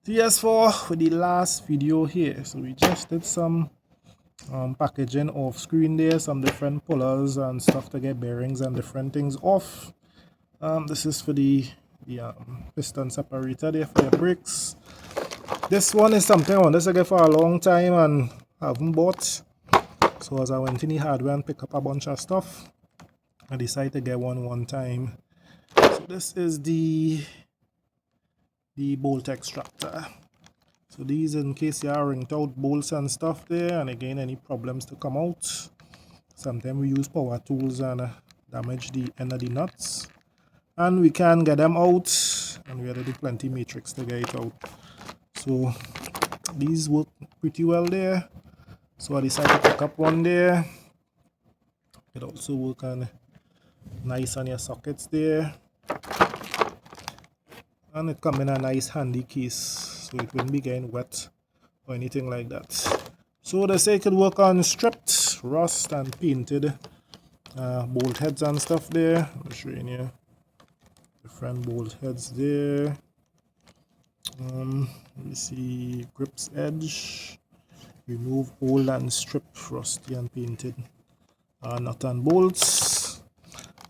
TS4 with the last video here. So we just did some packaging off screen there, some different pullers and stuff to get bearings and different things off. This is for the piston separator there for the brakes. This one is something I wanted to get for a long time and haven't bought. So as I went in the hardware and pick up a bunch of stuff, I decided to get one time. So this is the bolt extractor. So these in case you are ringed out bolts and stuff there, and again any problems to come out. Sometimes we use power tools and damage the end of the nuts, and we can get them out, and we already plenty matrix to get it out. So these work pretty well there, so I decided to pick up one there. It also work on nice on your sockets there, and it come in a nice handy case, so it wouldn't be getting wet or anything like that. So they say it could work on stripped, rust and painted bolt heads and stuff there. I'm showing you different bolt heads there. Let me see, grips edge, remove old and strip rusty and painted nut and bolts.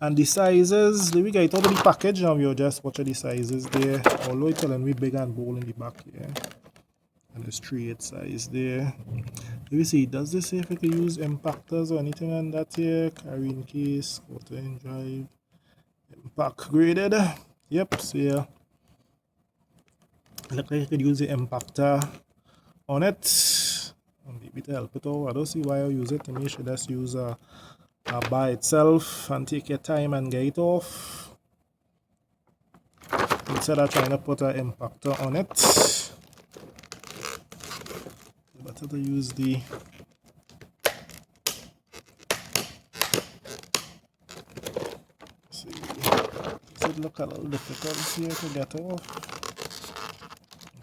And the sizes, we get it out of the package, now we'll just watch the sizes there. Although it's telling me big and bold in the back here. And there's 3/8 size there. Let me see, does this say if we can use impactors or anything on that here? Carrying case, quarter inch drive, impact graded. Yep, so yeah. Look like you could use the impactor on it. Maybe to help it out. I don't see why I use it. To me, you should just use a by itself and take your time and get it off instead of trying to put an impactor on it. Better to use the see. It look a little difficult here to get off.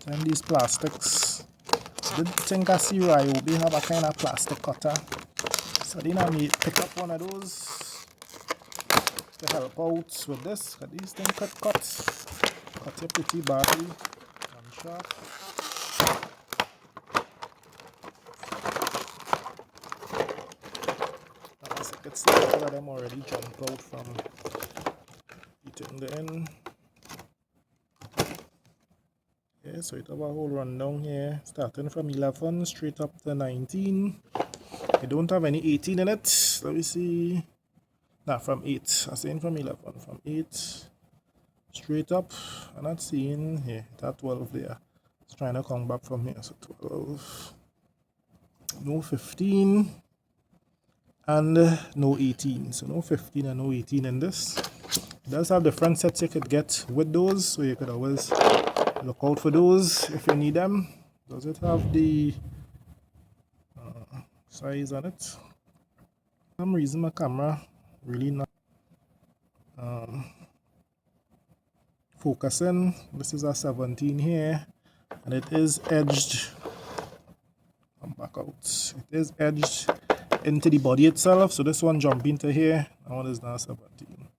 And these plastics, I did think I see Ryobi have a kind of plastic cutter. So then I may pick up one of those to help out with this. Cause these things cut your pretty badly and sharp. As you can see, a lot of them already jumped out from eating the end. Yeah, so it have a whole rundown here, starting from 11 straight up to 19. I don't have any 18 in it. Let me see. Nah, from 8. I'm saying from 11. From 8 straight up. I'm not seeing here. That 12 there. It's trying to come back from here. So 12. No 15. And no 18. So no 15 and no 18 in this. It does have different sets you could get with those. So you could always look out for those if you need them. Does it have the size on it? For some reason my camera really not focusing. This is a 17 here, and it is edged. Come back out. It is edged into the body itself. So this one jump into here. That one is now 17.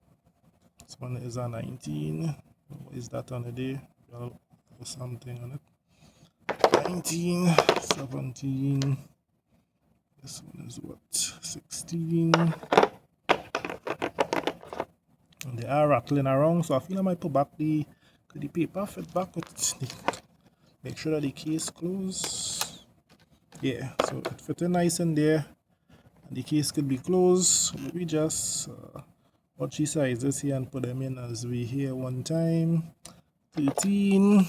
This one is a 19. What is that on the day? Well, something on it. 19, 17. This one is what? 16. And they are rattling around, so I feel I might put back the paper, fit back with the, make sure that the case closed. Yeah, so it fitting nice in there, and the case could be closed. So we just watch the sizes here and put them in as we here one time. 13.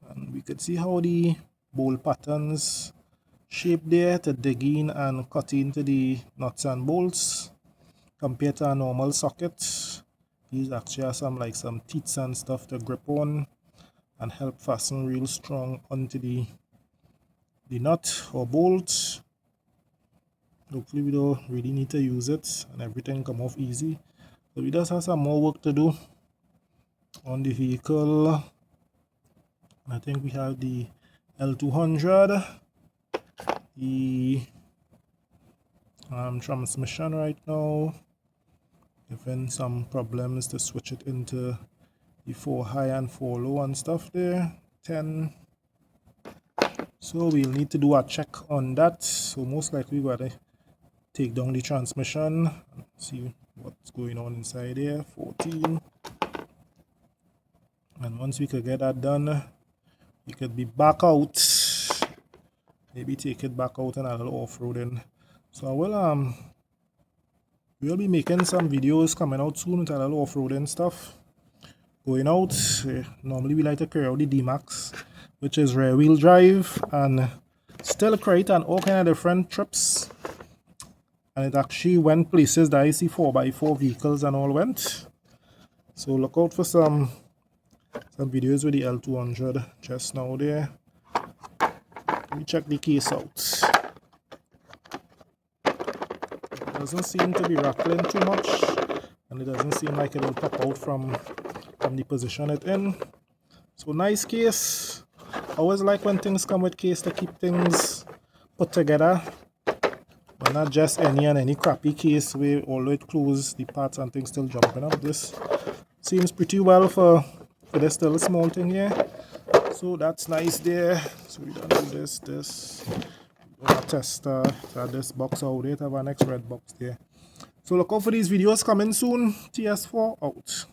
And we could see how the bolt patterns shape there to dig in and cut into the nuts and bolts compared to a normal socket. These actually have some teeth and stuff to grip on and help fasten real strong onto the nut or bolt. Hopefully we don't really need to use it and everything come off easy. So we just have some more work to do on the vehicle. I think we have the L200, the transmission right now, given some problems to switch it into the 4 high and 4 low and stuff there. 10. So we'll need to do a check on that. So most likely we're going to take down the transmission and see what's going on inside here. 14. And once we could get that done, we could be back out. Maybe take it back out and a little off-roading. So I will we'll be making some videos coming out soon with a little off-roading stuff. Going out, normally we like to carry out the D-Max, which is rear wheel drive, and still create on all kind of different trips. And it actually went places that I see 4x4 vehicles and all went. So look out for some videos with the L200 just now there. Let me check the case out. It doesn't seem to be rattling too much, and it doesn't seem like it will pop out from the position it's in. So nice case. I always like when things come with case to keep things put together, but not just any crappy case where all the way closed, the parts and things still jumping up. This seems pretty well for this little small thing here. So that's nice there. So we done do this. We gonna test this box out there. Have our next red box there. So look out for these videos coming soon. TS4 out.